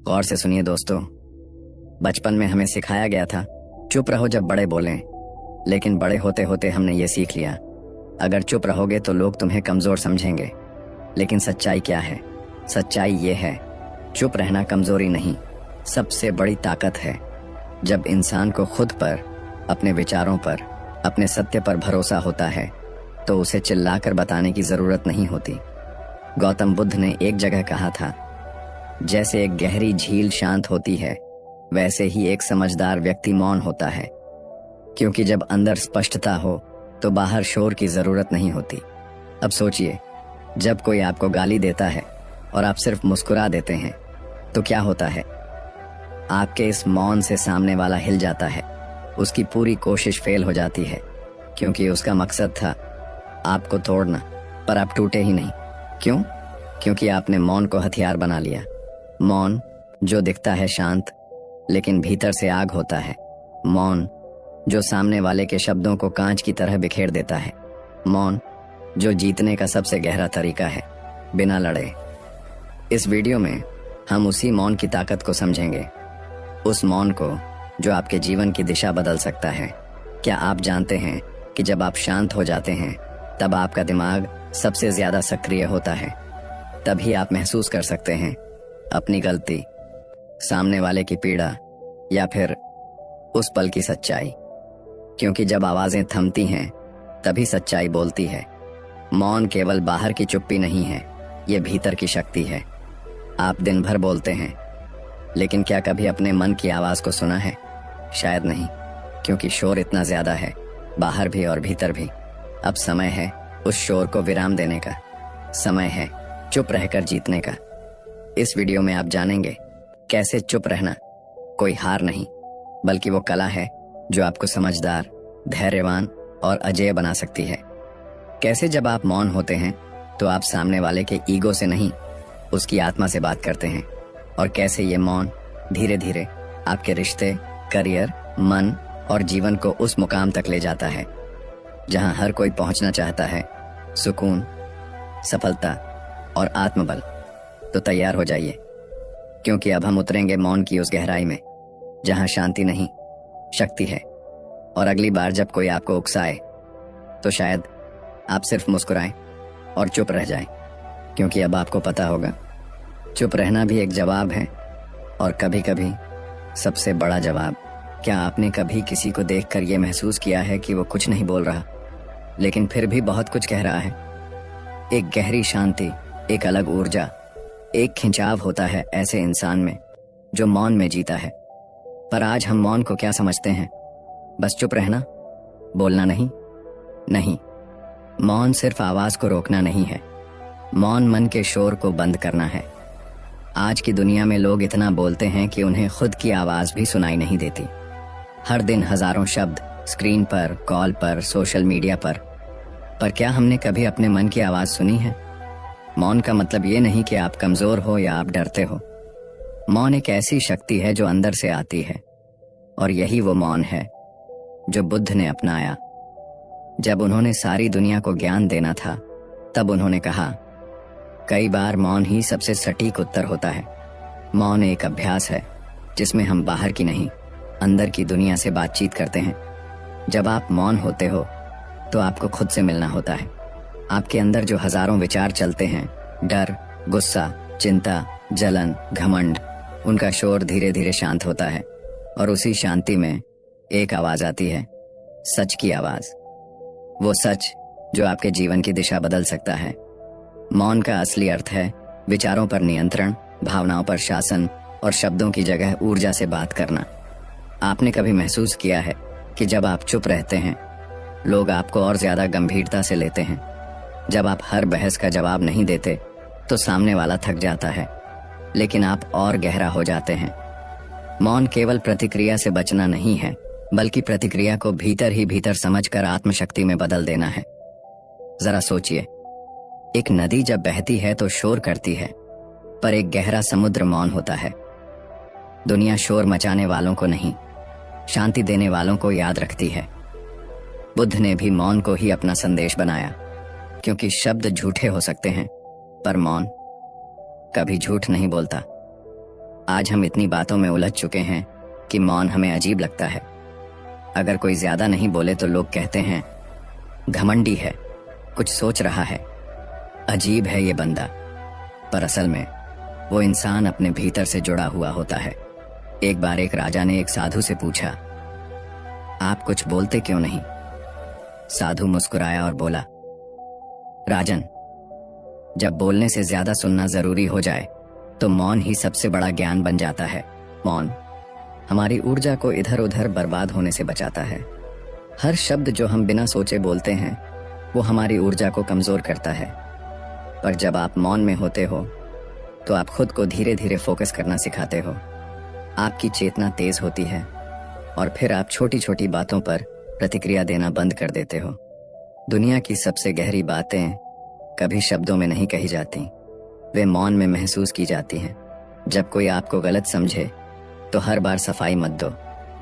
गौर से सुनिए दोस्तों, बचपन में हमें सिखाया गया था चुप रहो जब बड़े बोलें, लेकिन बड़े होते होते हमने ये सीख लिया अगर चुप रहोगे तो लोग तुम्हें कमजोर समझेंगे। लेकिन सच्चाई क्या है? सच्चाई ये है, चुप रहना कमजोरी नहीं, सबसे बड़ी ताकत है। जब इंसान को खुद पर, अपने विचारों पर, अपने सत्य पर भरोसा होता है तो उसे चिल्लाकर बताने की जरूरत नहीं होती। गौतम बुद्ध ने एक जगह कहा था, जैसे एक गहरी झील शांत होती है वैसे ही एक समझदार व्यक्ति मौन होता है, क्योंकि जब अंदर स्पष्टता हो तो बाहर शोर की जरूरत नहीं होती। अब सोचिए, जब कोई आपको गाली देता है और आप सिर्फ मुस्कुरा देते हैं तो क्या होता है? आपके इस मौन से सामने वाला हिल जाता है, उसकी पूरी कोशिश फेल हो जाती है, क्योंकि उसका मकसद था आपको तोड़ना, पर आप टूटे ही नहीं। क्यों? क्योंकि आपने मौन को हथियार बना लिया। मौन जो दिखता है शांत, लेकिन भीतर से आग होता है। मौन जो सामने वाले के शब्दों को कांच की तरह बिखेर देता है। मौन जो जीतने का सबसे गहरा तरीका है, बिना लड़े। इस वीडियो में हम उसी मौन की ताकत को समझेंगे, उस मौन को जो आपके जीवन की दिशा बदल सकता है। क्या आप जानते हैं कि जब आप शांत हो जाते हैं तब आपका दिमाग सबसे ज्यादा सक्रिय होता है? तभी आप महसूस कर सकते हैं अपनी गलती, सामने वाले की पीड़ा या फिर उस पल की सच्चाई। क्योंकि जब आवाजें थमती हैं तभी सच्चाई बोलती है। मौन केवल बाहर की चुप्पी नहीं है, ये भीतर की शक्ति है। आप दिन भर बोलते हैं, लेकिन क्या कभी अपने मन की आवाज को सुना है? शायद नहीं, क्योंकि शोर इतना ज्यादा है, बाहर भी और भीतर भी। अब समय है उस शोर को विराम देने का, समय है चुप रहकर जीतने का। इस वीडियो में आप जानेंगे कैसे चुप रहना कोई हार नहीं, बल्कि वो कला है जो आपको समझदार, धैर्यवान और अजेय बना सकती है। कैसे जब आप मौन होते हैं तो आप सामने वाले के ईगो से नहीं, उसकी आत्मा से बात करते हैं, और कैसे ये मौन धीरे धीरे आपके रिश्ते, करियर, मन और जीवन को उस मुकाम तक ले जाता है जहां हर कोई पहुंचना चाहता है, सुकून, सफलता और आत्मबल। तो तैयार हो जाइए, क्योंकि अब हम उतरेंगे मौन की उस गहराई में जहां शांति नहीं, शक्ति है। और अगली बार जब कोई आपको उकसाए तो शायद आप सिर्फ मुस्कुराएं और चुप रह जाएं, क्योंकि अब आपको पता होगा चुप रहना भी एक जवाब है, और कभी कभी सबसे बड़ा जवाब। क्या आपने कभी किसी को देखकर यह महसूस किया है कि वो कुछ नहीं बोल रहा, लेकिन फिर भी बहुत कुछ कह रहा है? एक गहरी शांति, एक अलग ऊर्जा, एक खिंचाव होता है ऐसे इंसान में जो मौन में जीता है। पर आज हम मौन को क्या समझते हैं? बस चुप रहना, बोलना नहीं। नहीं, मौन सिर्फ आवाज को रोकना नहीं है, मौन मन के शोर को बंद करना है। आज की दुनिया में लोग इतना बोलते हैं कि उन्हें खुद की आवाज भी सुनाई नहीं देती। हर दिन हजारों शब्द, स्क्रीन पर, कॉल पर, सोशल मीडिया पर क्या हमने कभी अपने मन की आवाज सुनी है? मौन का मतलब ये नहीं कि आप कमजोर हो या आप डरते हो। मौन एक ऐसी शक्ति है जो अंदर से आती है, और यही वो मौन है जो बुद्ध ने अपनाया। जब उन्होंने सारी दुनिया को ज्ञान देना था तब उन्होंने कहा, कई बार मौन ही सबसे सटीक उत्तर होता है। मौन एक अभ्यास है जिसमें हम बाहर की नहीं, अंदर की दुनिया से बातचीत करते हैं। जब आप मौन होते हो तो आपको खुद से मिलना होता है। आपके अंदर जो हजारों विचार चलते हैं, डर, गुस्सा, चिंता, जलन, घमंड, उनका शोर धीरे धीरे शांत होता है, और उसी शांति में एक आवाज आती है, सच की आवाज। वो सच जो आपके जीवन की दिशा बदल सकता है। मौन का असली अर्थ है विचारों पर नियंत्रण, भावनाओं पर शासन और शब्दों की जगह ऊर्जा से बात करना। आपने कभी महसूस किया है कि जब आप चुप रहते हैं लोग आपको और ज्यादा गंभीरता से लेते हैं? जब आप हर बहस का जवाब नहीं देते तो सामने वाला थक जाता है, लेकिन आप और गहरा हो जाते हैं। मौन केवल प्रतिक्रिया से बचना नहीं है, बल्कि प्रतिक्रिया को भीतर ही भीतर समझकर आत्मशक्ति में बदल देना है। जरा सोचिए, एक नदी जब बहती है तो शोर करती है, पर एक गहरा समुद्र मौन होता है। दुनिया शोर मचाने वालों को नहीं, शांति देने वालों को याद रखती है। बुद्ध ने भी मौन को ही अपना संदेश बनाया, क्योंकि शब्द झूठे हो सकते हैं पर मौन कभी झूठ नहीं बोलता। आज हम इतनी बातों में उलझ चुके हैं कि मौन हमें अजीब लगता है। अगर कोई ज्यादा नहीं बोले तो लोग कहते हैं घमंडी है, कुछ सोच रहा है, अजीब है ये बंदा। पर असल में वो इंसान अपने भीतर से जुड़ा हुआ होता है। एक बार एक राजा ने एक साधु से पूछा, आप कुछ बोलते क्यों नहीं? साधु मुस्कुराया और बोला, राजन, जब बोलने से ज्यादा सुनना जरूरी हो जाए तो मौन ही सबसे बड़ा ज्ञान बन जाता है। मौन हमारी ऊर्जा को इधर उधर बर्बाद होने से बचाता है। हर शब्द जो हम बिना सोचे बोलते हैं वो हमारी ऊर्जा को कमजोर करता है। पर जब आप मौन में होते हो तो आप खुद को धीरे धीरे फोकस करना सिखाते हो। आपकी चेतना तेज होती है और फिर आप छोटी छोटी बातों पर प्रतिक्रिया देना बंद कर देते हो। दुनिया की सबसे गहरी बातें कभी शब्दों में नहीं कही जाती, वे मौन में महसूस की जाती हैं। जब कोई आपको गलत समझे तो हर बार सफाई मत दो,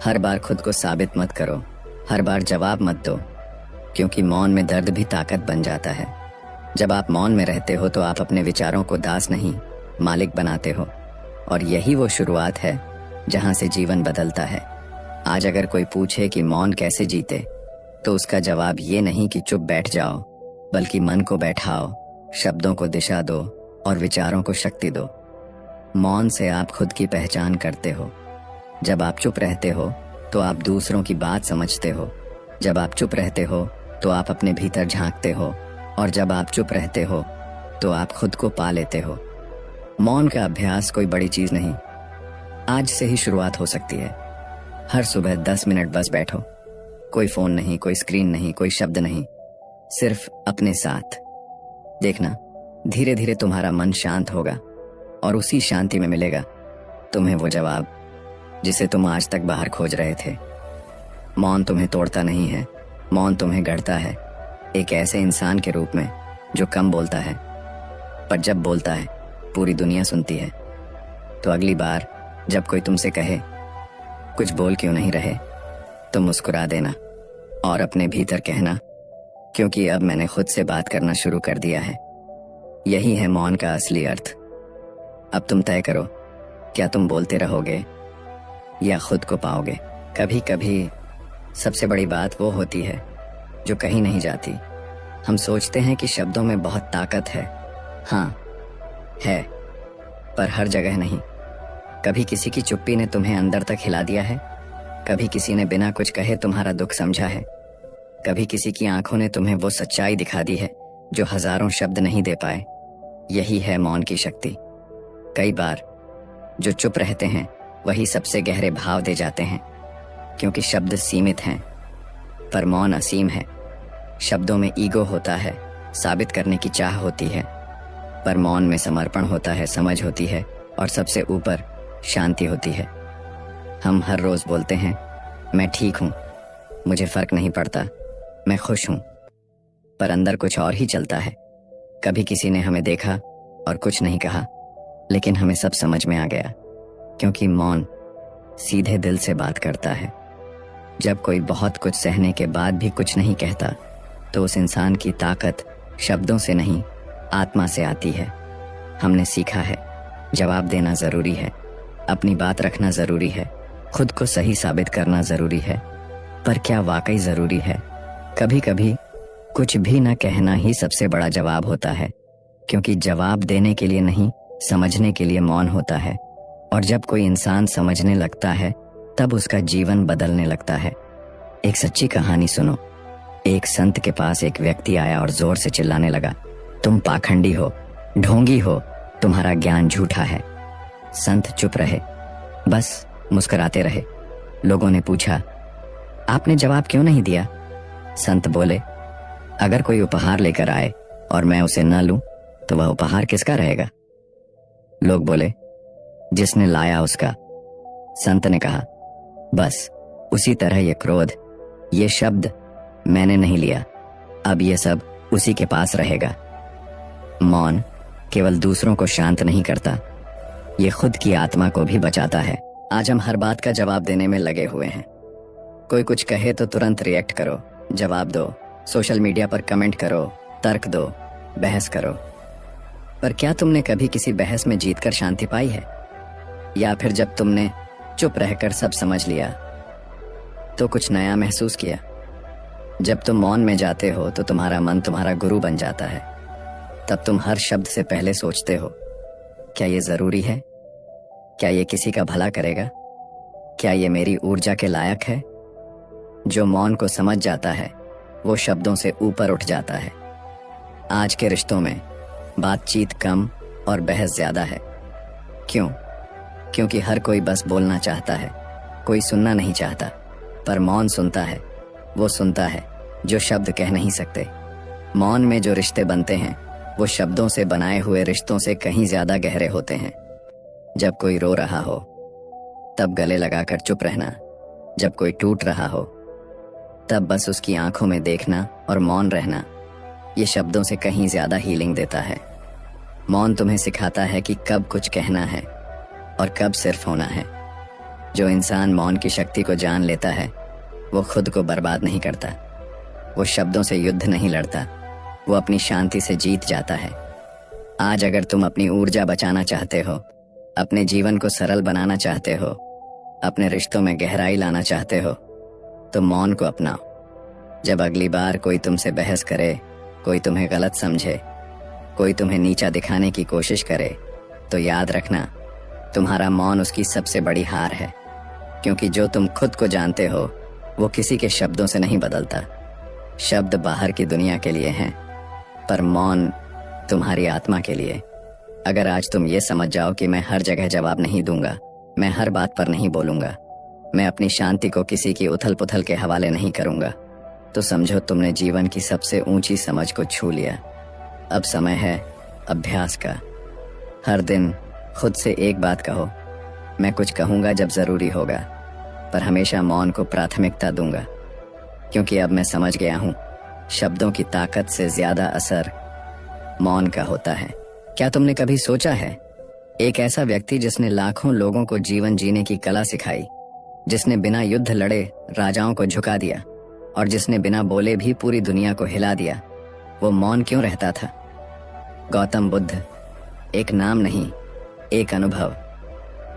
हर बार खुद को साबित मत करो, हर बार जवाब मत दो, क्योंकि मौन में दर्द भी ताकत बन जाता है। जब आप मौन में रहते हो तो आप अपने विचारों को दास नहीं मालिक बनाते हो, और यही वो शुरुआत है जहां से जीवन बदलता है। आज अगर कोई पूछे कि मौन कैसे जीते, तो उसका जवाब ये नहीं कि चुप बैठ जाओ, बल्कि मन को बैठाओ, शब्दों को दिशा दो और विचारों को शक्ति दो। मौन से आप खुद की पहचान करते हो। जब आप चुप रहते हो तो आप दूसरों की बात समझते हो। जब आप चुप रहते हो तो आप अपने भीतर झांकते हो, और जब आप चुप रहते हो तो आप खुद को पा लेते हो। मौन का अभ्यास कोई बड़ी चीज नहीं, आज से ही शुरुआत हो सकती है। हर सुबह 10 मिनट बस बैठो, कोई फोन नहीं, कोई स्क्रीन नहीं, कोई शब्द नहीं, सिर्फ अपने साथ। देखना, धीरे धीरे तुम्हारा मन शांत होगा और उसी शांति में मिलेगा तुम्हें वो जवाब जिसे तुम आज तक बाहर खोज रहे थे। मौन तुम्हें तोड़ता नहीं है, मौन तुम्हें गढ़ता है, एक ऐसे इंसान के रूप में जो कम बोलता है, पर जब बोलता है पूरी दुनिया सुनती है। तो अगली बार जब कोई तुमसे कहे कुछ बोल क्यों नहीं रहे, तो मुस्कुरा देना और अपने भीतर कहना, क्योंकि अब मैंने खुद से बात करना शुरू कर दिया है। यही है मौन का असली अर्थ। अब तुम तय करो, क्या तुम बोलते रहोगे या खुद को पाओगे? कभी कभी सबसे बड़ी बात वो होती है जो कहीं नहीं जाती। हम सोचते हैं कि शब्दों में बहुत ताकत है। हाँ है, पर हर जगह नहीं। कभी किसी की चुप्पी ने तुम्हें अंदर तक हिला दिया है, कभी किसी ने बिना कुछ कहे तुम्हारा दुख समझा है, कभी किसी की आंखों ने तुम्हें वो सच्चाई दिखा दी है जो हजारों शब्द नहीं दे पाए। यही है मौन की शक्ति। कई बार जो चुप रहते हैं वही सबसे गहरे भाव दे जाते हैं, क्योंकि शब्द सीमित हैं पर मौन असीम है। शब्दों में ईगो होता है, साबित करने की चाह होती है, पर मौन में समर्पण होता है, समझ होती है, और सबसे ऊपर शांति होती है। हम हर रोज बोलते हैं, मैं ठीक हूं, मुझे फर्क नहीं पड़ता, मैं खुश हूं, पर अंदर कुछ और ही चलता है। कभी किसी ने हमें देखा और कुछ नहीं कहा, लेकिन हमें सब समझ में आ गया, क्योंकि मौन सीधे दिल से बात करता है। जब कोई बहुत कुछ सहने के बाद भी कुछ नहीं कहता, तो उस इंसान की ताकत शब्दों से नहीं, आत्मा से आती है। हमने सीखा है, जवाब देना जरूरी है, अपनी बात रखना जरूरी है, खुद को सही साबित करना जरूरी है, पर क्या वाकई जरूरी है? कभी कभी कुछ भी न कहना ही सबसे बड़ा जवाब होता है, क्योंकि जवाब देने के लिए नहीं, समझने के लिए मौन होता है। और जब कोई इंसान समझने लगता है तब उसका जीवन बदलने लगता है। एक सच्ची कहानी सुनो। एक संत के पास एक व्यक्ति आया और जोर से चिल्लाने लगा, तुम पाखंडी हो, ढोंगी हो, तुम्हारा ज्ञान झूठा है। संत चुप रहे, बस मुस्कुराते रहे। लोगों ने पूछा, आपने जवाब क्यों नहीं दिया? संत बोले, अगर कोई उपहार लेकर आए और मैं उसे न लूं तो वह उपहार किसका रहेगा? लोग बोले, जिसने लाया उसका। संत ने कहा, बस उसी तरह ये क्रोध, ये शब्द मैंने नहीं लिया, अब ये सब उसी के पास रहेगा। मौन केवल दूसरों को शांत नहीं करता, ये खुद की आत्मा को भी बचाता है। आज हम हर बात का जवाब देने में लगे हुए हैं। कोई कुछ कहे तो तुरंत रिएक्ट करो, जवाब दो, सोशल मीडिया पर कमेंट करो, तर्क दो, बहस करो। पर क्या तुमने कभी किसी बहस में जीतकर शांति पाई है? या फिर जब तुमने चुप रहकर सब समझ लिया तो कुछ नया महसूस किया? जब तुम मौन में जाते हो तो तुम्हारा मन तुम्हारा गुरु बन जाता है। तब तुम हर शब्द से पहले सोचते हो, क्या ये जरूरी है? क्या ये किसी का भला करेगा? क्या ये मेरी ऊर्जा के लायक है? जो मौन को समझ जाता है वो शब्दों से ऊपर उठ जाता है। आज के रिश्तों में बातचीत कम और बहस ज्यादा है। क्यों? क्योंकि हर कोई बस बोलना चाहता है, कोई सुनना नहीं चाहता। पर मौन सुनता है, वो सुनता है जो शब्द कह नहीं सकते। मौन में जो रिश्ते बनते हैं वो शब्दों से बनाए हुए रिश्तों से कहीं ज्यादा गहरे होते हैं। जब कोई रो रहा हो तब गले लगाकर चुप रहना, जब कोई टूट रहा हो तब बस उसकी आंखों में देखना और मौन रहना, ये शब्दों से कहीं ज्यादा हीलिंग देता है। मौन तुम्हें सिखाता है कि कब कुछ कहना है और कब सिर्फ होना है। जो इंसान मौन की शक्ति को जान लेता है वो खुद को बर्बाद नहीं करता, वो शब्दों से युद्ध नहीं लड़ता, वो अपनी शांति से जीत जाता है। आज अगर तुम अपनी ऊर्जा बचाना चाहते हो, अपने जीवन को सरल बनाना चाहते हो, अपने रिश्तों में गहराई लाना चाहते हो, तो मौन को अपनाओ। जब अगली बार कोई तुमसे बहस करे, कोई तुम्हें गलत समझे, कोई तुम्हें नीचा दिखाने की कोशिश करे, तो याद रखना तुम्हारा मौन उसकी सबसे बड़ी हार है। क्योंकि जो तुम खुद को जानते हो वो किसी के शब्दों से नहीं बदलता। शब्द बाहर की दुनिया के लिए हैं, पर मौन तुम्हारी आत्मा के लिए। अगर आज तुम ये समझ जाओ कि मैं हर जगह जवाब नहीं दूंगा, मैं हर बात पर नहीं बोलूंगा, मैं अपनी शांति को किसी की उथल पुथल के हवाले नहीं करूंगा, तो समझो तुमने जीवन की सबसे ऊंची समझ को छू लिया। अब समय है अभ्यास का। हर दिन खुद से एक बात कहो, मैं कुछ कहूंगा जब जरूरी होगा, पर हमेशा मौन को प्राथमिकता दूंगा। क्योंकि अब मैं समझ गया हूं, शब्दों की ताकत से ज्यादा असर मौन का होता है। क्या तुमने कभी सोचा है, एक ऐसा व्यक्ति जिसने लाखों लोगों को जीवन जीने की कला सिखाई, जिसने बिना युद्ध लड़े राजाओं को झुका दिया और जिसने बिना बोले भी पूरी दुनिया को हिला दिया, वो मौन क्यों रहता था? गौतम बुद्ध। एक नाम नहीं, एक अनुभव,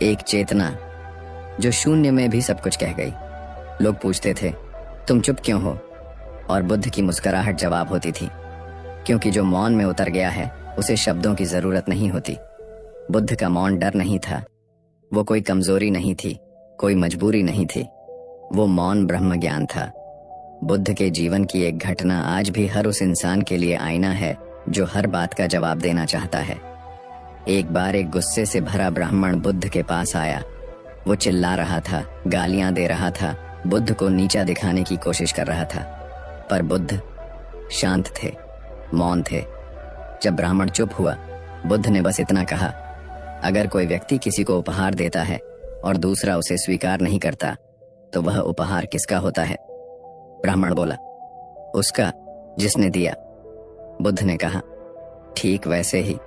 एक चेतना जो शून्य में भी सब कुछ कह गई। लोग पूछते थे, तुम चुप क्यों हो? और बुद्ध की मुस्कुराहट जवाब होती थी, क्योंकि जो मौन में उतर गया है उसे शब्दों की जरूरत नहीं होती। बुद्ध का मौन डर नहीं था, वो कोई कमजोरी नहीं थी, कोई मजबूरी नहीं थी, वो मौन ब्रह्म ज्ञान था। बुद्ध के जीवन की एक घटना आज भी हर उस इंसान के लिए आईना है जो हर बात का जवाब देना चाहता है। एक बार एक गुस्से से भरा ब्राह्मण बुद्ध के पास आया। वो चिल्ला रहा था, गालियां दे रहा था, बुद्ध को नीचा दिखाने की कोशिश कर रहा था। पर बुद्ध शांत थे, मौन थे। जब ब्राह्मण चुप हुआ, बुद्ध ने बस इतना कहा, अगर कोई व्यक्ति किसी को उपहार देता है और दूसरा उसे स्वीकार नहीं करता, तो वह उपहार किसका होता है? ब्राह्मण बोला, उसका जिसने दिया। बुद्ध ने कहा, ठीक वैसे ही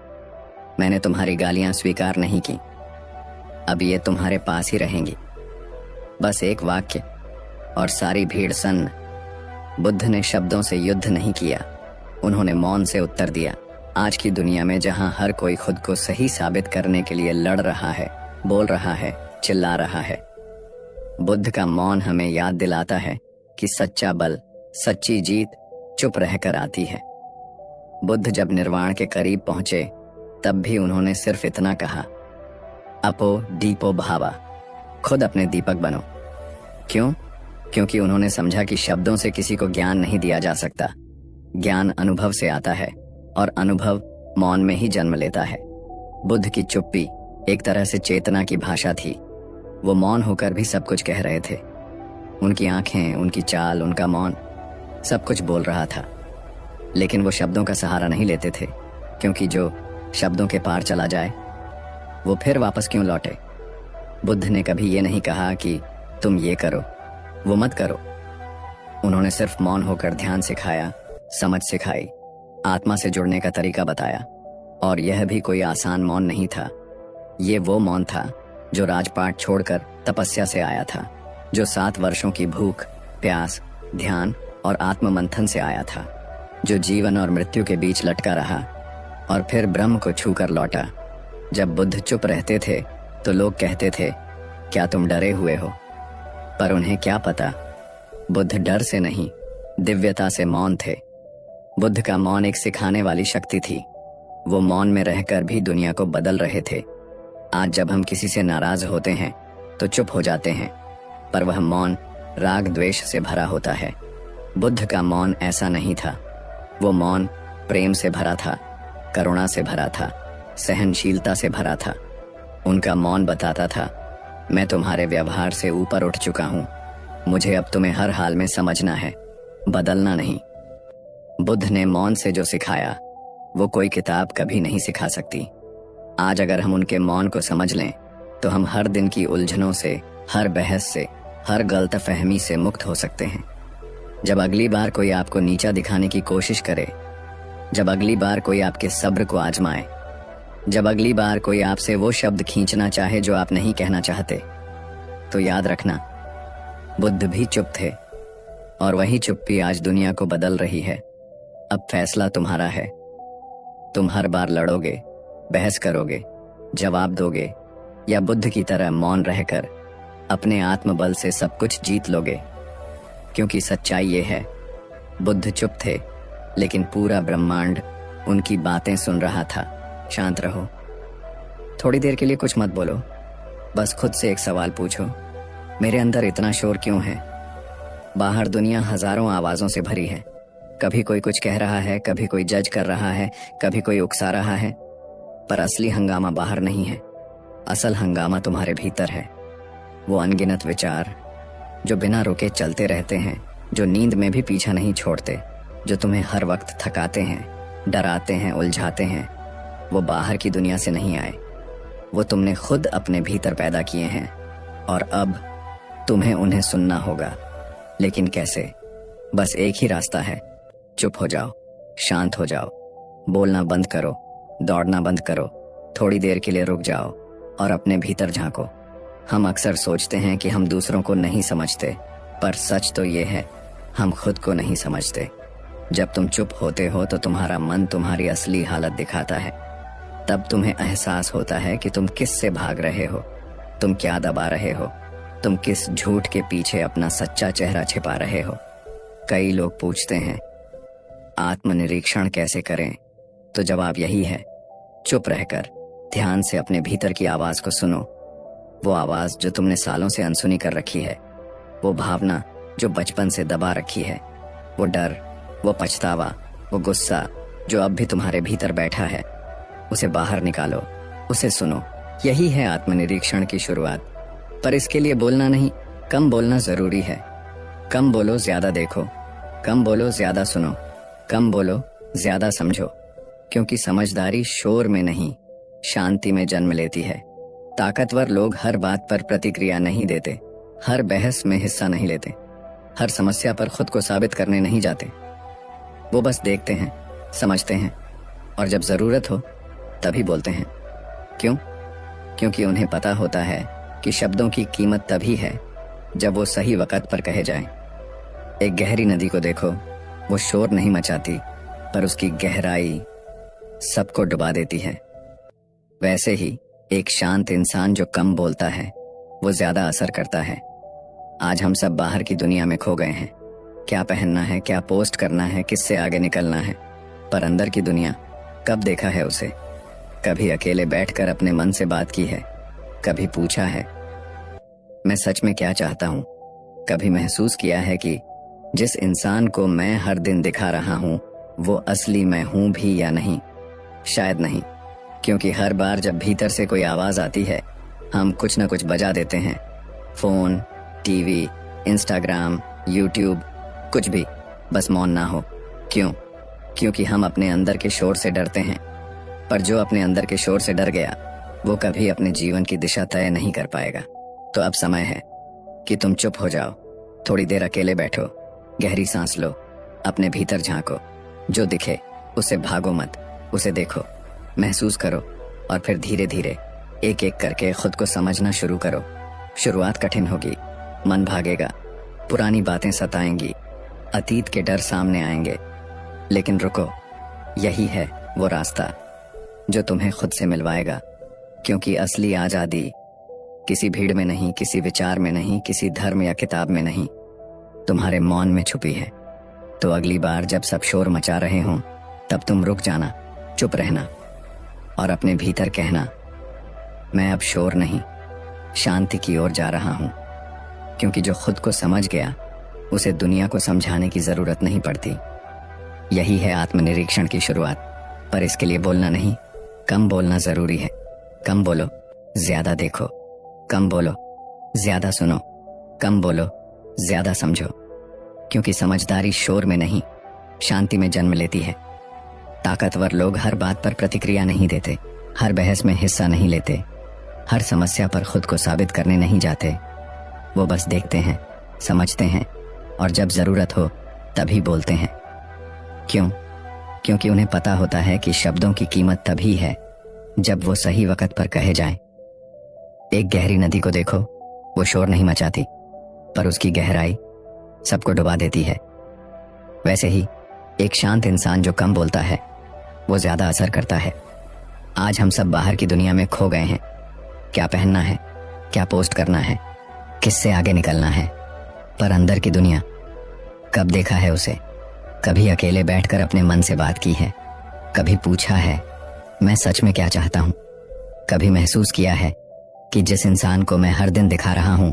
मैंने तुम्हारी गालियां स्वीकार नहीं की, अब ये तुम्हारे पास ही रहेंगी। बस एक वाक्य और सारी भीड़ सन्न। बुद्ध ने शब्दों से युद्ध नहीं किया, उन्होंने मौन से उत्तर दिया। आज की दुनिया में जहां हर कोई खुद को सही साबित करने के लिए लड़ रहा है, बोल रहा है, चिल्ला रहा है, बुद्ध का मौन हमें याद दिलाता है कि सच्चा बल, सच्ची जीत चुप रहकर आती है। बुद्ध जब निर्वाण के करीब पहुंचे तब भी उन्होंने सिर्फ इतना कहा, अपो दीपो भावा, खुद अपने दीपक बनो। क्यों? क्योंकि उन्होंने समझा कि शब्दों से किसी को ज्ञान नहीं दिया जा सकता। ज्ञान अनुभव से आता है और अनुभव मौन में ही जन्म लेता है। बुद्ध की चुप्पी एक तरह से चेतना की भाषा थी। वो मौन होकर भी सब कुछ कह रहे थे। उनकी आंखें, उनकी चाल, उनका मौन सब कुछ बोल रहा था। लेकिन वो शब्दों का सहारा नहीं लेते थे, क्योंकि जो शब्दों के पार चला जाए वो फिर वापस क्यों लौटे। बुद्ध ने कभी ये नहीं कहा कि तुम ये करो, वो मत करो। उन्होंने सिर्फ मौन होकर ध्यान सिखाया, समझ सिखाई, आत्मा से जुड़ने का तरीका बताया। और यह भी कोई आसान मौन नहीं था। ये वो मौन था जो राजपाट छोड़कर तपस्या से आया था, जो 7 वर्षों की भूख, प्यास, ध्यान और आत्ममंथन से आया था, जो जीवन और मृत्यु के बीच लटका रहा और फिर ब्रह्म को छूकर लौटा। जब बुद्ध चुप रहते थे तो लोग कहते थे, क्या तुम डरे हुए हो? पर उन्हें क्या पता, बुद्ध डर से नहीं, दिव्यता से मौन थे। बुद्ध का मौन एक सिखाने वाली शक्ति थी। वो मौन में रहकर भी दुनिया को बदल रहे थे। आज जब हम किसी से नाराज होते हैं तो चुप हो जाते हैं, पर वह मौन राग द्वेष से भरा होता है। बुद्ध का मौन ऐसा नहीं था। वो मौन प्रेम से भरा था, करुणा से भरा था, सहनशीलता से भरा था। उनका मौन बताता था, मैं तुम्हारे व्यवहार से ऊपर उठ चुका हूं। मुझे अब तुम्हें हर हाल में समझना है, बदलना नहीं। बुद्ध ने मौन से जो सिखाया वो कोई किताब कभी नहीं सिखा सकती। आज अगर हम उनके मौन को समझ लें तो हम हर दिन की उलझनों से, हर बहस से, हर गलतफहमी से मुक्त हो सकते हैं। जब अगली बार कोई आपको नीचा दिखाने की कोशिश करे, जब अगली बार कोई आपके सब्र को आजमाए, जब अगली बार कोई आपसे वो शब्द खींचना चाहे जो आप नहीं कहना चाहते, तो याद रखना, बुद्ध भी चुप थे और वही चुप्पी आज दुनिया को बदल रही है। अब फैसला तुम्हारा है। तुम हर बार लड़ोगे, बहस करोगे, जवाब दोगे, या बुद्ध की तरह मौन रहकर अपने आत्मबल से सब कुछ जीत लोगे। क्योंकि सच्चाई ये है, बुद्ध चुप थे लेकिन पूरा ब्रह्मांड उनकी बातें सुन रहा था। शांत रहो, थोड़ी देर के लिए कुछ मत बोलो, बस खुद से एक सवाल पूछो, मेरे अंदर इतना शोर क्यों है? बाहर दुनिया हजारों आवाजों से भरी है। कभी कोई कुछ कह रहा है, कभी कोई जज कर रहा है, कभी कोई उकसा रहा है, पर असली हंगामा बाहर नहीं है। असल हंगामा तुम्हारे भीतर है। वो अनगिनत विचार जो बिना रुके चलते रहते हैं, जो नींद में भी पीछा नहीं छोड़ते, जो तुम्हें हर वक्त थकाते हैं, डराते हैं, उलझाते हैं, वो बाहर की दुनिया से नहीं आए। वो तुमने खुद अपने भीतर पैदा किए हैं और अब तुम्हें उन्हें सुनना होगा। लेकिन कैसे? बस एक ही रास्ता है, चुप हो जाओ, शांत हो जाओ, बोलना बंद करो, दौड़ना बंद करो, थोड़ी देर के लिए रुक जाओ और अपने भीतर झांको। हम अक्सर सोचते हैं कि हम दूसरों को नहीं समझते, पर सच तो ये है, हम खुद को नहीं समझते। जब तुम चुप होते हो तो तुम्हारा मन तुम्हारी असली हालत दिखाता है। तब तुम्हें एहसास होता है कि तुम किस से भाग रहे हो, तुम क्या दबा रहे हो, तुम किस झूठ के पीछे अपना सच्चा चेहरा छिपा रहे हो। कई लोग पूछते हैं, आत्मनिरीक्षण कैसे करें? तो जवाब यही है, चुप रहकर ध्यान से अपने भीतर की आवाज को सुनो। वो आवाज जो तुमने सालों से अनसुनी कर रखी है, वो भावना जो बचपन से दबा रखी है, वो डर, वो पछतावा, वो गुस्सा जो अब भी तुम्हारे भीतर बैठा है, उसे बाहर निकालो, उसे सुनो। यही है आत्मनिरीक्षण की शुरुआत। पर इसके लिए बोलना नहीं, कम बोलना जरूरी है। कम बोलो, ज्यादा देखो, कम बोलो, ज्यादा सुनो, कम बोलो, ज्यादा समझो। क्योंकि समझदारी शोर में नहीं, शांति में जन्म लेती है। ताकतवर लोग हर बात पर प्रतिक्रिया नहीं देते, हर बहस में हिस्सा नहीं लेते, हर समस्या पर खुद को साबित करने नहीं जाते। वो बस देखते हैं, समझते हैं और जब जरूरत हो तभी बोलते हैं। क्यों? क्योंकि उन्हें पता होता है कि शब्दों की कीमत तभी है जब वो सही वक्त पर कहे जाएं। एक गहरी नदी को देखो, वो शोर नहीं मचाती, पर उसकी गहराई सबको डुबा देती है। वैसे ही एक शांत इंसान जो कम बोलता है, वो ज्यादा असर करता है। आज हम सब बाहर की दुनिया में खो गए हैं। क्या पहनना है, क्या पोस्ट करना है, किससे आगे निकलना है, पर अंदर की दुनिया कब देखा है उसे? कभी अकेले बैठकर अपने मन से बात की है? कभी पूछा है, मैं सच में क्या चाहता हूं? कभी महसूस किया है कि जिस इंसान को मैं हर दिन दिखा रहा हूं, वो असली मैं हूं भी या नहीं? शायद नहीं, क्योंकि हर बार जब भीतर से कोई आवाज आती है, हम कुछ न कुछ बजा देते हैं। फोन, टीवी, इंस्टाग्राम, यूट्यूब, कुछ भी, बस मौन ना हो। क्यों? क्योंकि हम अपने अंदर के शोर से डरते हैं। पर जो अपने अंदर के शोर से डर गया, वो कभी अपने जीवन की दिशा तय नहीं कर पाएगा। तो अब समय है कि तुम चुप हो जाओ, थोड़ी देर अकेले बैठो, गहरी सांस लो, अपने भीतर झांको। जो दिखे उसे भागो मत, उसे देखो, महसूस करो और फिर धीरे धीरे एक एक करके खुद को समझना शुरू करो। शुरुआत कठिन होगी, मन भागेगा, पुरानी बातें सताएंगी, अतीत के डर सामने आएंगे, लेकिन रुको, यही है वो रास्ता जो तुम्हें खुद से मिलवाएगा। क्योंकि असली आजादी किसी भीड़ में नहीं, किसी विचार में नहीं, किसी धर्म या किताब में नहीं, तुम्हारे मौन में छुपी है। तो अगली बार जब सब शोर मचा रहे हों, तब तुम रुक जाना, चुप रहना और अपने भीतर कहना, मैं अब शोर नहीं, शांति की ओर जा रहा हूं। क्योंकि जो खुद को समझ गया, उसे दुनिया को समझाने की जरूरत नहीं पड़ती। यही है आत्मनिरीक्षण की शुरुआत। पर इसके लिए बोलना नहीं, कम बोलना जरूरी है। कम बोलो, ज्यादा देखो। कम बोलो, ज्यादा सुनो। कम बोलो, ज्यादा समझो। क्योंकि समझदारी शोर में नहीं, शांति में जन्म लेती है। ताकतवर लोग हर बात पर प्रतिक्रिया नहीं देते, हर बहस में हिस्सा नहीं लेते, हर समस्या पर खुद को साबित करने नहीं जाते। वो बस देखते हैं, समझते हैं और जब जरूरत हो तभी बोलते हैं। क्यों? क्योंकि उन्हें पता होता है कि शब्दों की कीमत तभी है जब वो सही वक्त पर कहे जाएं। एक गहरी नदी को देखो, वो शोर नहीं मचाती, पर उसकी गहराई सबको डुबा देती है। वैसे ही एक शांत इंसान जो कम बोलता है, वो ज्यादा असर करता है। आज हम सब बाहर की दुनिया में खो गए हैं। क्या पहनना है, क्या पोस्ट करना है, किससे आगे निकलना है, पर अंदर की दुनिया कब देखा है उसे? कभी अकेले बैठकर अपने मन से बात की है? कभी पूछा है मैं सच में क्या चाहता हूं? कभी महसूस किया है कि जिस इंसान को मैं हर दिन दिखा रहा हूं,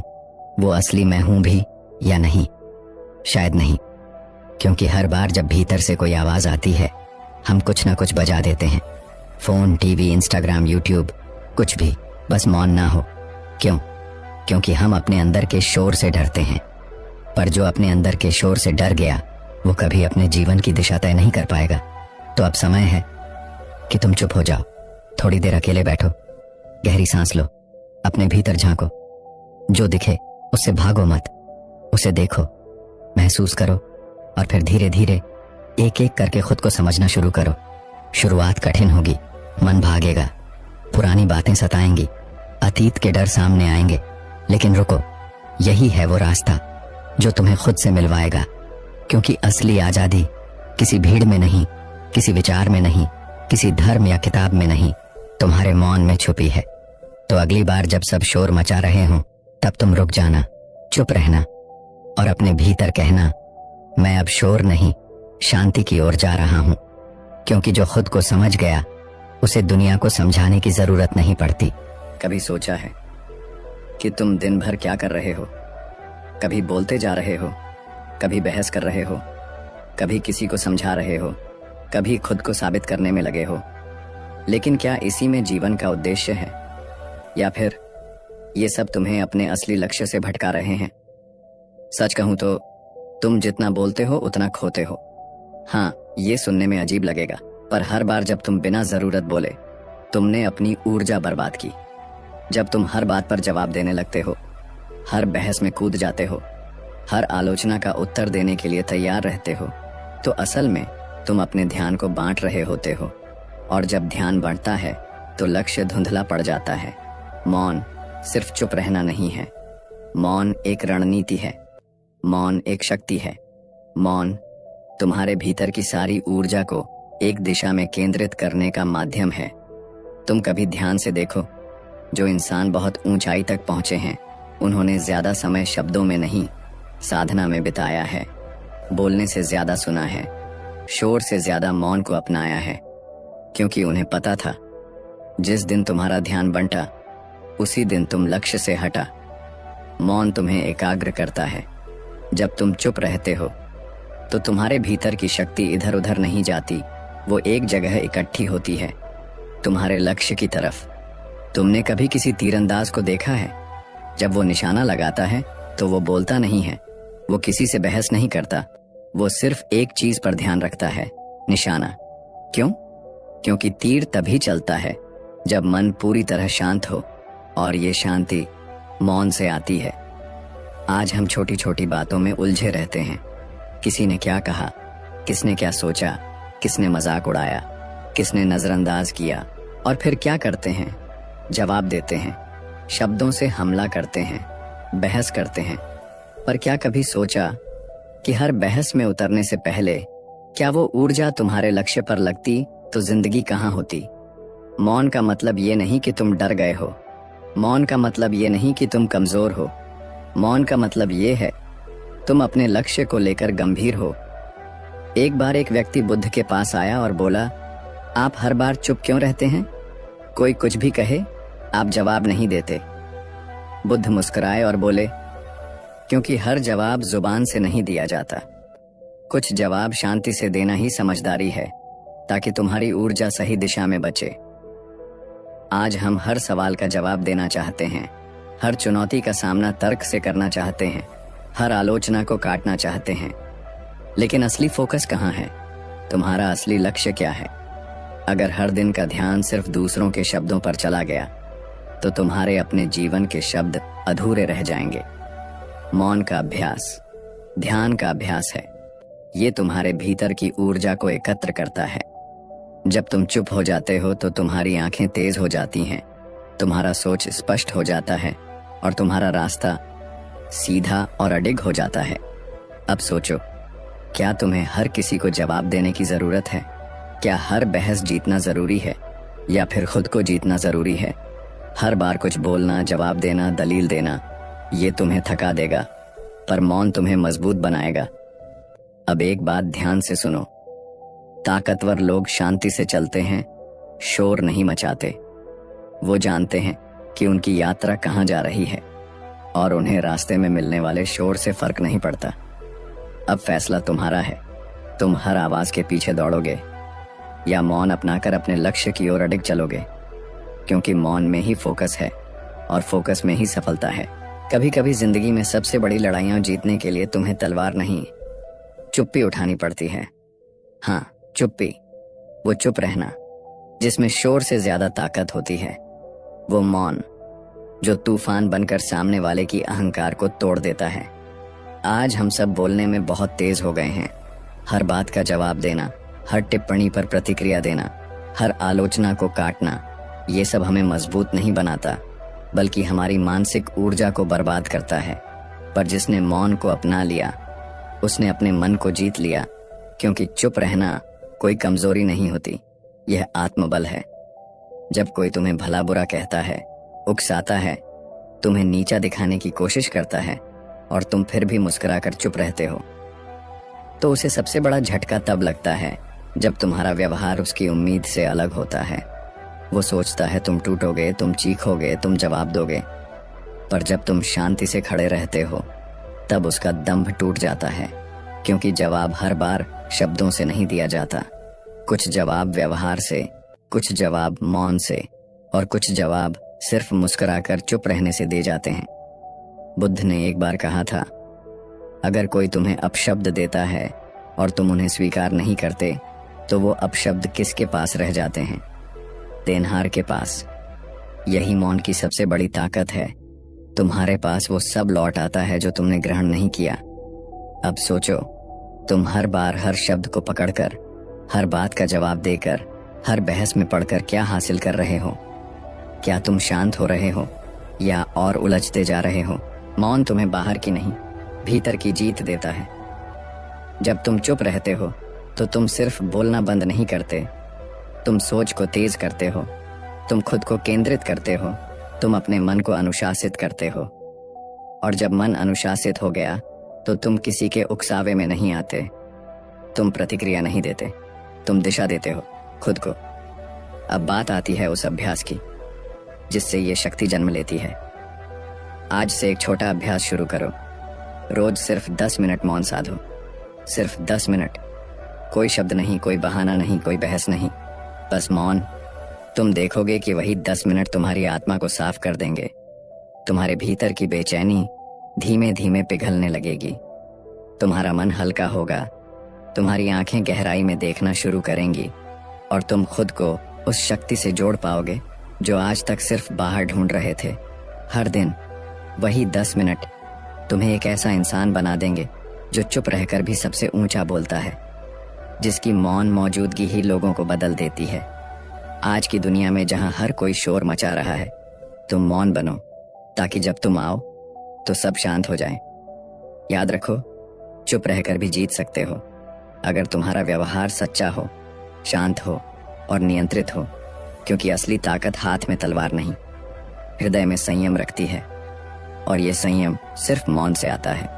वो असली मैं हूं भी या नहीं? शायद नहीं। क्योंकि हर बार जब भीतर से कोई आवाज आती है, हम कुछ ना कुछ बजा देते हैं। फोन, टीवी, इंस्टाग्राम, यूट्यूब, कुछ भी, बस मौन ना हो। क्यों? क्योंकि हम अपने अंदर के शोर से डरते हैं। पर जो अपने अंदर के शोर से डर गया, वो कभी अपने जीवन की दिशा तय नहीं कर पाएगा। तो अब समय है कि तुम चुप हो जाओ, थोड़ी देर अकेले बैठो, गहरी सांस लो, अपने भीतर झांको। जो दिखे उससे भागो मत, उसे देखो, महसूस करो और फिर धीरे धीरे एक एक करके खुद को समझना शुरू करो। शुरुआत कठिन होगी, मन भागेगा, पुरानी बातें सताएंगी, अतीत के डर सामने आएंगे, लेकिन रुको, यही है वो रास्ता जो तुम्हें खुद से मिलवाएगा। क्योंकि असली आजादी किसी भीड़ में नहीं, किसी विचार में नहीं, किसी धर्म या किताब में नहीं, तुम्हारे मौन में छुपी है। तो अगली बार जब सब शोर मचा रहे हों, तब तुम रुक जाना, चुप रहना और अपने भीतर कहना, मैं अब शोर नहीं, शांति की ओर जा रहा हूं। क्योंकि जो खुद को समझ गया, उसे दुनिया को समझाने की जरूरत नहीं पड़ती। कभी सोचा है कि तुम दिन भर क्या कर रहे हो? कभी बोलते जा रहे हो, कभी बहस कर रहे हो, कभी किसी को समझा रहे हो, कभी खुद को साबित करने में लगे हो। लेकिन क्या इसी में जीवन का उद्देश्य है, या फिर ये सब तुम्हें अपने असली लक्ष्य से भटका रहे हैं? सच कहूं तो तुम जितना बोलते हो उतना खोते हो। हाँ, ये सुनने में अजीब लगेगा, पर हर बार जब तुम बिना जरूरत बोले, तुमने अपनी ऊर्जा बर्बाद की। जब तुम हर बात पर जवाब देने लगते हो, हर बहस में कूद जाते हो, हर आलोचना का उत्तर देने के लिए तैयार रहते हो, तो असल में तुम अपने ध्यान को बांट रहे होते हो। और जब ध्यान बढ़ता है तो लक्ष्य धुंधला पड़ जाता है। मौन सिर्फ चुप रहना नहीं है, मौन एक रणनीति है, मौन एक शक्ति है। मौन तुम्हारे भीतर की सारी ऊर्जा को एक दिशा में केंद्रित करने का माध्यम है। तुम कभी ध्यान से देखो, जो इंसान बहुत ऊंचाई तक पहुंचे हैं, उन्होंने ज्यादा समय शब्दों में नहीं, साधना में बिताया है। बोलने से ज्यादा सुना है, शोर से ज्यादा मौन को अपनाया है। क्योंकि उन्हें पता था, जिस दिन तुम्हारा ध्यान बंटा, उसी दिन तुम लक्ष्य से हटा। मौन तुम्हें एकाग्र करता है। जब तुम चुप रहते हो, तो तुम्हारे भीतर की शक्ति इधर उधर नहीं जाती, वो एक जगह इकट्ठी होती है, तुम्हारे लक्ष्य की तरफ। तुमने कभी किसी तीरंदाज को देखा है? जब वो निशाना लगाता है तो वो बोलता नहीं है, वो किसी से बहस नहीं करता, वो सिर्फ एक चीज पर ध्यान रखता है, निशाना। क्यों? क्योंकि तीर तभी चलता है जब मन पूरी तरह शांत हो, और ये शांति मौन से आती है। आज हम छोटी छोटी बातों में उलझे रहते हैं। किसी ने क्या कहा, किसने क्या सोचा, किसने मजाक उड़ाया, किसने नजरअंदाज किया, और फिर क्या करते हैं? जवाब देते हैं, शब्दों से हमला करते हैं, बहस करते हैं। पर क्या कभी सोचा कि हर बहस में उतरने से पहले क्या वो ऊर्जा तुम्हारे लक्ष्य पर लगती तो जिंदगी कहाँ होती? मौन का मतलब ये नहीं कि तुम डर गए हो, मौन का मतलब ये नहीं कि तुम कमजोर हो। मौन का मतलब ये है तुम अपने लक्ष्य को लेकर गंभीर हो। एक बार एक व्यक्ति बुद्ध के पास आया और बोला, आप हर बार चुप क्यों रहते हैं? कोई कुछ भी कहे आप जवाब नहीं देते। बुद्ध मुस्कुराए और बोले, क्योंकि हर जवाब जुबान से नहीं दिया जाता। कुछ जवाब शांति से देना ही समझदारी है, ताकि तुम्हारी ऊर्जा सही दिशा में बचे। आज हम हर सवाल का जवाब देना चाहते हैं, हर चुनौती का सामना तर्क से करना चाहते हैं, हर आलोचना को काटना चाहते हैं। लेकिन असली फोकस कहाँ है? तुम्हारा असली लक्ष्य क्या है? अगर हर दिन का ध्यान सिर्फ दूसरों के शब्दों पर चला गया, तो तुम्हारे अपने जीवन के शब्द अधूरे रह जाएंगे। मौन का अभ्यास ध्यान का अभ्यास है। ये तुम्हारे भीतर की ऊर्जा को एकत्र करता है। जब तुम चुप हो जाते हो तो तुम्हारी आंखें तेज हो जाती हैं, तुम्हारा सोच स्पष्ट हो जाता है और तुम्हारा रास्ता सीधा और अडिग हो जाता है। अब सोचो, क्या तुम्हें हर किसी को जवाब देने की जरूरत है? क्या हर बहस जीतना जरूरी है, या फिर खुद को जीतना जरूरी है? हर बार कुछ बोलना, जवाब देना, दलील देना, ये तुम्हें थका देगा, पर मौन तुम्हें मजबूत बनाएगा। अब एक बात ध्यान से सुनो, ताकतवर लोग शांति से चलते हैं, शोर नहीं मचाते। वो जानते हैं कि उनकी यात्रा कहाँ जा रही है और उन्हें रास्ते में मिलने वाले शोर से फर्क नहीं पड़ता। अब फैसला तुम्हारा है, तुम हर आवाज के पीछे दौड़ोगे या मौन अपनाकर अपने लक्ष्य की ओर अडिग चलोगे, क्योंकि मौन में ही फोकस है और फोकस में ही सफलता है। कभी कभी जिंदगी में सबसे बड़ी लड़ाइयां जीतने के लिए तुम्हें तलवार नहीं, चुप्पी उठानी पड़ती है। हाँ, चुप्पी, वो चुप रहना जिसमें शोर से ज्यादा ताकत होती है। वो मौन जो तूफान बनकर सामने वाले की अहंकार को तोड़ देता है। आज हम सब बोलने में बहुत तेज हो गए हैं। हर बात का जवाब देना, हर टिप्पणी पर प्रतिक्रिया देना, हर आलोचना को काटना, ये सब हमें मजबूत नहीं बनाता, बल्कि हमारी मानसिक ऊर्जा को बर्बाद करता है। पर जिसने मौन को अपना लिया, उसने अपने मन को जीत लिया, क्योंकि चुप रहना कोई कमजोरी नहीं होती, यह आत्मबल है। जब कोई तुम्हें भला बुरा कहता है, उकसाता है, तुम्हें नीचा दिखाने की कोशिश करता है और तुम फिर भी मुस्कुराकर चुप रहते हो, तो उसे सबसे बड़ा झटका तब लगता है जब तुम्हारा व्यवहार उसकी उम्मीद से अलग होता है। वो सोचता है तुम टूटोगे, तुम चीखोगे, तुम जवाब दोगे, पर जब तुम शांति से खड़े रहते हो तब उसका दंभ टूट जाता है, क्योंकि जवाब हर बार शब्दों से नहीं दिया जाता। कुछ जवाब व्यवहार से, कुछ जवाब मौन से और कुछ जवाब सिर्फ मुस्कुराकर चुप रहने से दे जाते हैं। बुद्ध ने एक बार कहा था, अगर कोई तुम्हें अपशब्द देता है और तुम उन्हें स्वीकार नहीं करते, तो वो अपशब्द किसके पास रह जाते हैं? देनहार के पास। यही मौन की सबसे बड़ी ताकत है। तुम्हारे पास वो सब लौट आता है जो तुमने ग्रहण नहीं किया। अब सोचो, तुम हर बार हर शब्द को पकड़कर, हर बात का जवाब देकर, हर बहस में पढ़कर क्या हासिल कर रहे हो? क्या तुम शांत हो रहे हो या और उलझते जा रहे हो? मौन तुम्हें बाहर की नहीं, भीतर की जीत देता है। जब तुम चुप रहते हो तो तुम सिर्फ बोलना बंद नहीं करते, तुम सोच को तेज करते हो, तुम खुद को केंद्रित करते हो, तुम अपने मन को अनुशासित करते हो। और जब मन अनुशासित हो गया तो तुम किसी के उकसावे में नहीं आते, तुम प्रतिक्रिया नहीं देते, तुम दिशा देते हो खुद को। अब बात आती है उस अभ्यास की जिससे ये शक्ति जन्म लेती है। आज से एक छोटा अभ्यास शुरू करो। रोज सिर्फ 10 मिनट मौन साधो, सिर्फ 10 मिनट। कोई शब्द नहीं, कोई बहाना नहीं, कोई बहस नहीं, बस मौन। तुम देखोगे कि वही 10 मिनट तुम्हारी आत्मा को साफ कर देंगे। तुम्हारे भीतर की बेचैनी धीमे धीमे पिघलने लगेगी, तुम्हारा मन हल्का होगा, तुम्हारी आंखें गहराई में देखना शुरू करेंगी और तुम खुद को उस शक्ति से जोड़ पाओगे जो आज तक सिर्फ बाहर ढूंढ रहे थे। हर दिन वही 10 मिनट तुम्हें एक ऐसा इंसान बना देंगे जो चुप रहकर भी सबसे ऊंचा बोलता है, जिसकी मौन मौजूदगी ही लोगों को बदल देती है। आज की दुनिया में जहां हर कोई शोर मचा रहा है, तुम मौन बनो, ताकि जब तुम आओ तो सब शांत हो जाए। याद रखो, चुप रहकर भी जीत सकते हो, अगर तुम्हारा व्यवहार सच्चा हो, शांत हो और नियंत्रित हो, क्योंकि असली ताकत हाथ में तलवार नहीं, हृदय में संयम रखती है, और ये संयम सिर्फ मौन से आता है।